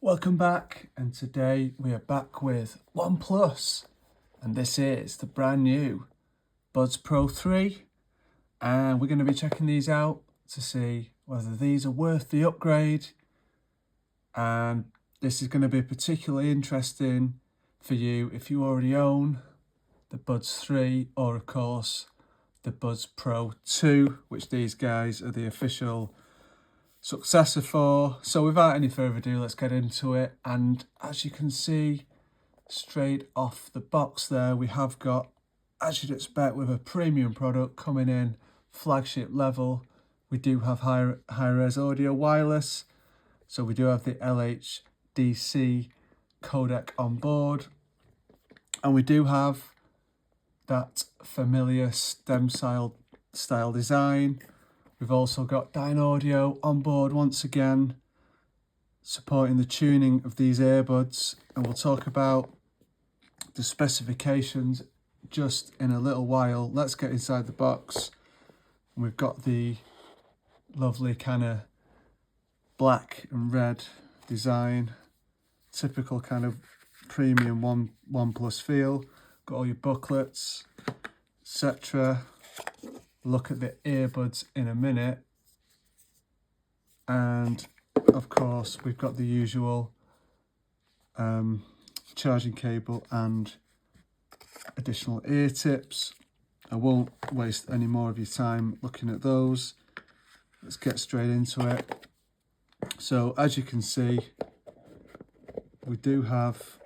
Welcome back, and today we are back with OnePlus, and this is the brand new Buds Pro 3, and we're going to be checking these out to see whether these are worth the upgrade. And this is going to be particularly interesting for you if you already own the Buds 3 or of course the Buds Pro 2, which these guys are the official successor for. So without any further ado, let's get into it. And as you can see straight off the box there, we have got, as you'd expect with a premium product coming in flagship level, we do have high-res audio wireless. So we do have the LHDC codec on board, and we do have that familiar stem style design. We've also got Dynaudio on board once again, supporting the tuning of these earbuds, and we'll talk about the specifications just in a little while. Let's get inside the box. We've got the lovely kind of black and red design, typical kind of premium OnePlus feel. Got all your booklets, etc. Look at the earbuds in a minute, and of course we've got the usual charging cable and additional ear tips. I won't waste any more of your time looking at those. Let's get straight into it. So as you can see, we do have,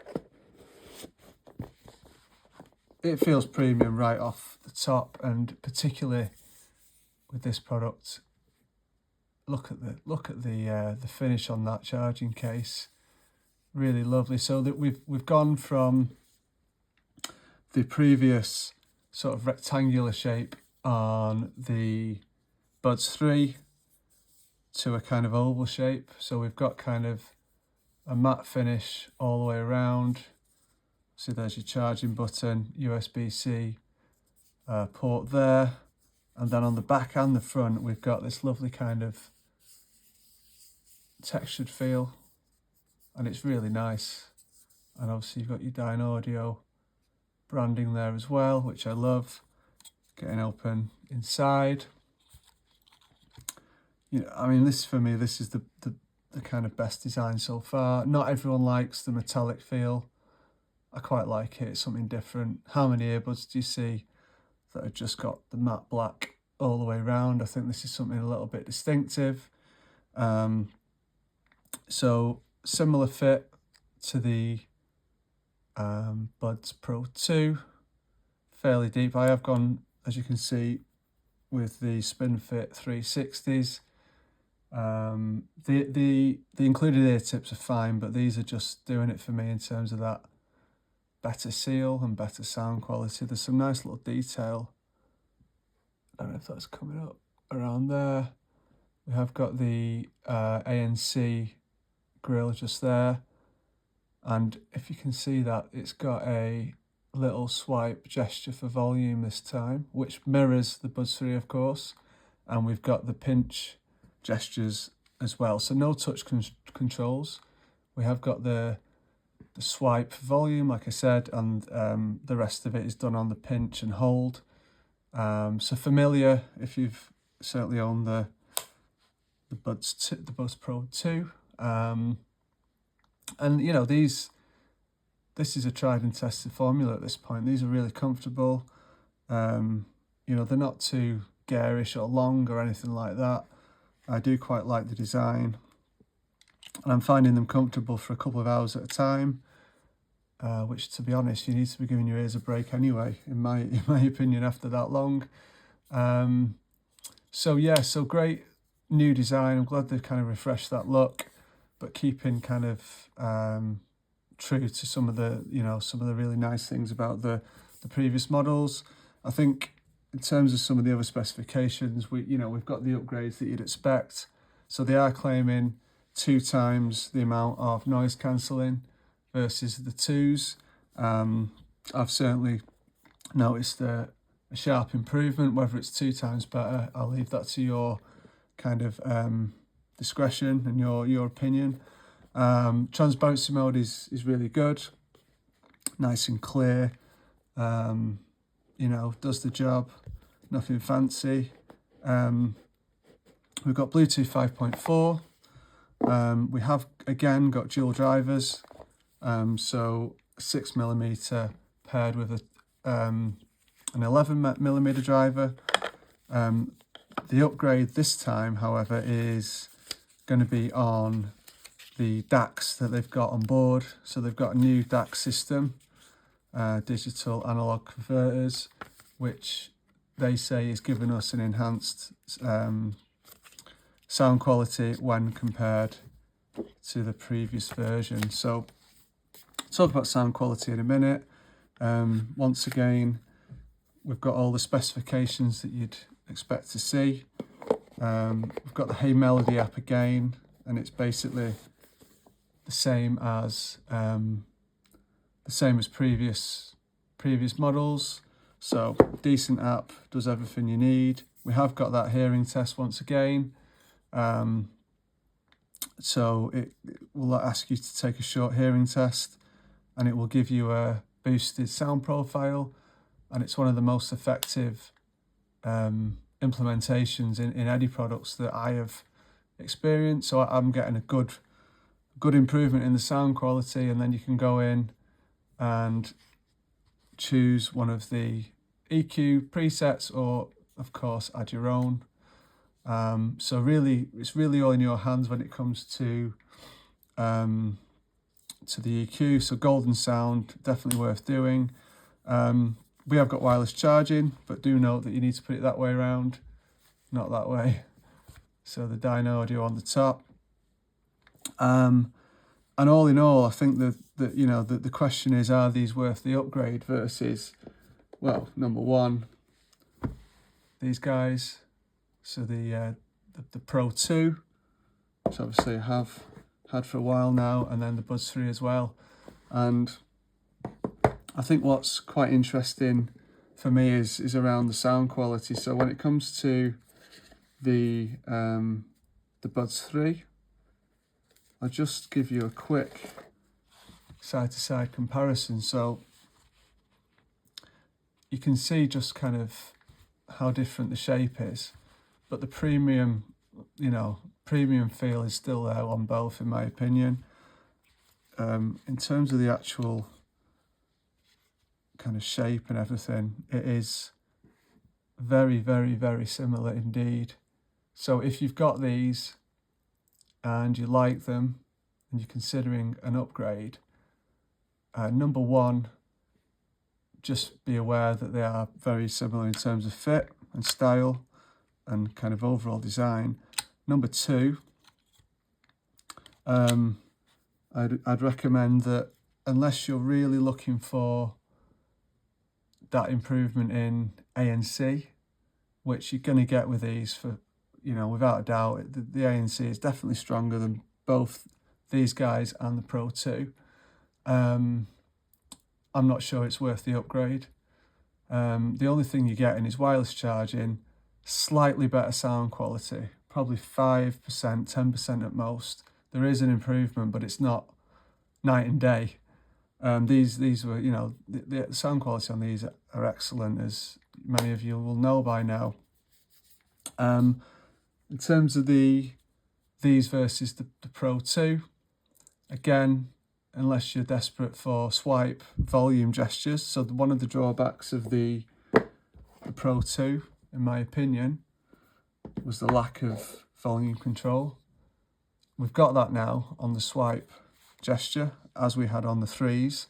it feels premium right off the top, and particularly with this product, look at the finish on that charging case, really lovely. So that we've gone from the previous sort of rectangular shape on the Buds 3 to a kind of oval shape. So we've got kind of a matte finish all the way around. So there's your charging button, USB-C port there. And then on the back and the front, we've got this lovely kind of textured feel. And it's really nice. And obviously you've got your Dynaudio branding there as well, which I love. Getting open inside. You know, I mean, this for me, this is the kind of best design so far. Not everyone likes the metallic feel. I quite like it, it's something different. How many earbuds do you see that have just got the matte black all the way around? I think this is something a little bit distinctive. So similar fit to the Buds Pro 2, fairly deep. I have gone, as you can see, with the SpinFit 360s. The included ear tips are fine, but these are just doing it for me in terms of that better seal and better sound quality. There's some nice little detail. I don't know if that's coming up around there. We have got the ANC grill just there, and if you can see that, it's got a little swipe gesture for volume this time, which mirrors the Buds 3 of course, and we've got the pinch gestures as well. So no touch controls. We have got the swipe volume, like I said, and the rest of it is done on the pinch and hold. So familiar if you've certainly owned the Buds Pro 2. And you know, this is a tried and tested formula at this point. These are really comfortable. You know, they're not too garish or long or anything like that. I do quite like the design, and I'm finding them comfortable for a couple of hours at a time, which, to be honest, you need to be giving your ears a break anyway, in my opinion, after that long. So yeah, so great new design. I'm glad they've kind of refreshed that look, but keeping kind of true to some of the really nice things about the previous models. I think in terms of some of the other specifications, we've got the upgrades that you'd expect. So they are claiming 2 times the amount of noise cancelling versus the 2s. I've certainly noticed a sharp improvement. Whether it's 2 times better, I'll leave that to your kind of discretion and your opinion. Transparency mode is really good, nice and clear. You know, does the job, nothing fancy. We've got Bluetooth 5.4. We have again got dual drivers, so 6mm paired with an 11mm driver. The upgrade this time, however, is going to be on the DACs that they've got on board. So they've got a new DAC system, digital analog converters, which they say is giving us an enhanced sound quality when compared to the previous version. So talk about sound quality in a minute. Once again, we've got all the specifications that you'd expect to see. We've got the Hey Melody app again, and it's basically the same as previous models. So decent app, does everything you need. We have got that hearing test once again. So it will ask you to take a short hearing test, and it will give you a boosted sound profile, and it's one of the most effective implementations in any products that I have experienced. So I'm getting a good improvement in the sound quality, and then you can go in and choose one of the EQ presets, or of course add your own. So really, it's really all in your hands when it comes to the EQ. So golden sound, definitely worth doing. We have got wireless charging, but do note that you need to put it that way around, not that way. So the dyno audio on the top. And all in all, I think that the question is, are these worth the upgrade versus, well, number one, these guys. So the Pro 2, which obviously I have had for a while now, and then the Buds 3 as well. And I think what's quite interesting for me is around the sound quality. So when it comes to the Buds 3, I'll just give you a quick side-to-side comparison. So you can see just kind of how different the shape is, but the premium feel is still there on both, in my opinion. In terms of the actual kind of shape and everything, it is very, very, very similar indeed. So if you've got these and you like them and you're considering an upgrade, number one, just be aware that they are very similar in terms of fit and style and kind of overall design. Number two, I'd recommend that unless you're really looking for that improvement in ANC, which you're going to get with these, for without a doubt, the ANC is definitely stronger than both these guys and the Pro 2. I'm not sure it's worth the upgrade. The only thing you're getting is wireless charging, slightly better sound quality, probably 5%, 10% at most. There is an improvement, but it's not night and day. These were, the sound quality on these are excellent, as many of you will know by now. In terms of these versus the Pro 2, again, unless you're desperate for swipe volume gestures. So one of the drawbacks of the Pro 2, in my opinion, was the lack of volume control. We've got that now on the swipe gesture, as we had on the 3s,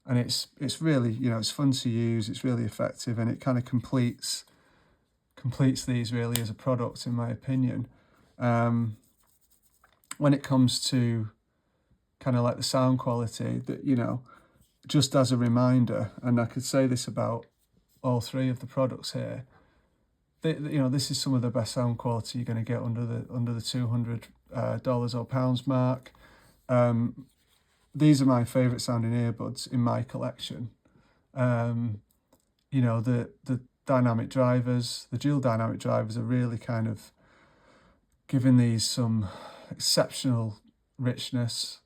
and it's really, it's fun to use, it's really effective, and it kind of completes these really as a product, in my opinion. When it comes to kind of like the sound quality, that just as a reminder, and I could say this about all three of the products here, this is some of the best sound quality you're going to get under the $200 or pounds mark. These are my favourite sounding earbuds in my collection. The dynamic drivers, the dual dynamic drivers, are really kind of giving these some exceptional richness.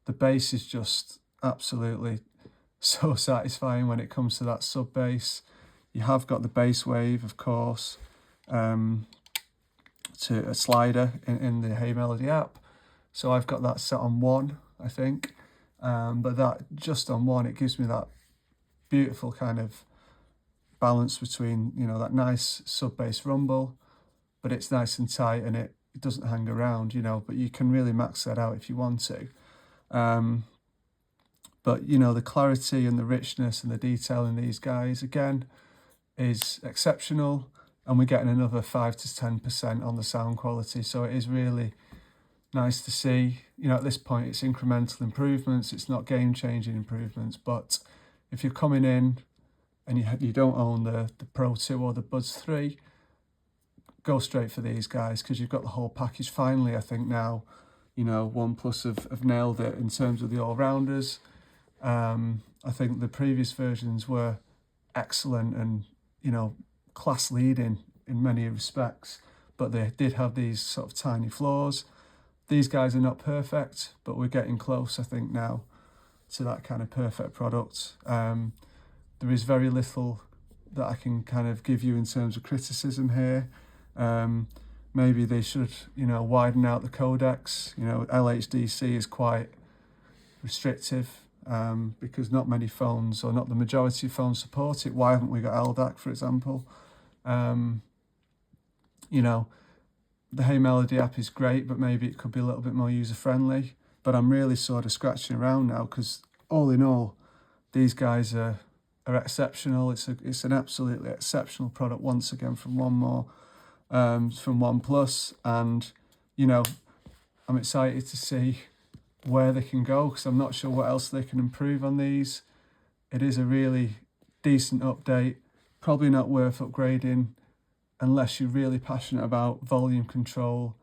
The bass is just absolutely so satisfying when it comes to that sub bass. You have got the bass wave, of course, to a slider in the Hey Melody app. So I've got that set on 1, I think. But that just on 1, it gives me that beautiful kind of balance between, you know, that nice sub bass rumble, but it's nice and tight and it doesn't hang around, you know, but you can really max that out if you want to. But, you know, the clarity and the richness and the detail in these guys, again, is exceptional. And we're getting another 5 to 10% on the sound quality. So it is really nice to see. You know, at this point, it's incremental improvements. It's not game-changing improvements. But if you're coming in and you don't own the Pro 2 or the Buds 3, go straight for these guys because you've got the whole package. Finally, I think now, you know, OnePlus have nailed it in terms of the all-rounders. I think the previous versions were excellent and, you know, class leading in many respects, but they did have these sort of tiny flaws. These guys are not perfect, but we're getting close, I think, now to that kind of perfect product. There is very little that I can kind of give you in terms of criticism here. Maybe they should, you know, widen out the codecs. You know, LHDC is quite restrictive because not many phones, or not the majority of phones, support it. Why haven't we got LDAC, for example? You know, the Hey Melody app is great, but maybe it could be a little bit more user-friendly. But I'm really sort of scratching around now because all in all, these guys are exceptional. It's an absolutely exceptional product once again from from OnePlus, and you know, I'm excited to see where they can go because I'm not sure what else they can improve on these. It is a really decent update, probably not worth upgrading unless you're really passionate about volume control,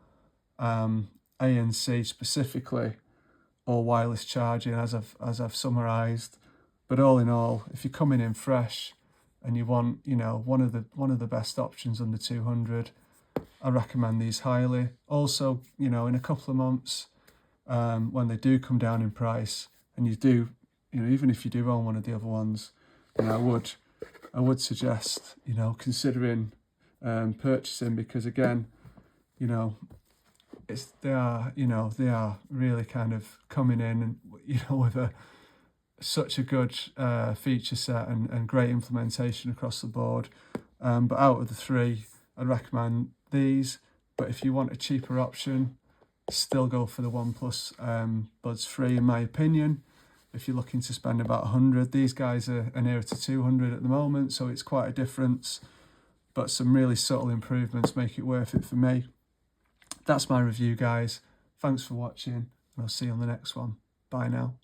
ANC specifically, or wireless charging, as I've summarised. But all in all, if you're coming in fresh and you want, you know, one of the best options under 200, I recommend these highly. Also, you know, in a couple of months, when they do come down in price, and you do, you know, even if you do own one of the other ones, you know, I would suggest, you know, considering purchasing, because again, you know, they are really kind of coming in and, you know, with such a good feature set and great implementation across the board. But out of the three, I'd recommend these. But if you want a cheaper option, still go for the OnePlus Buds 3, in my opinion. If you're looking to spend about 100, these guys are nearer to 200 at the moment, so it's quite a difference. But some really subtle improvements make it worth it for me. That's my review, guys. Thanks for watching, and I'll see you on the next one. Bye now.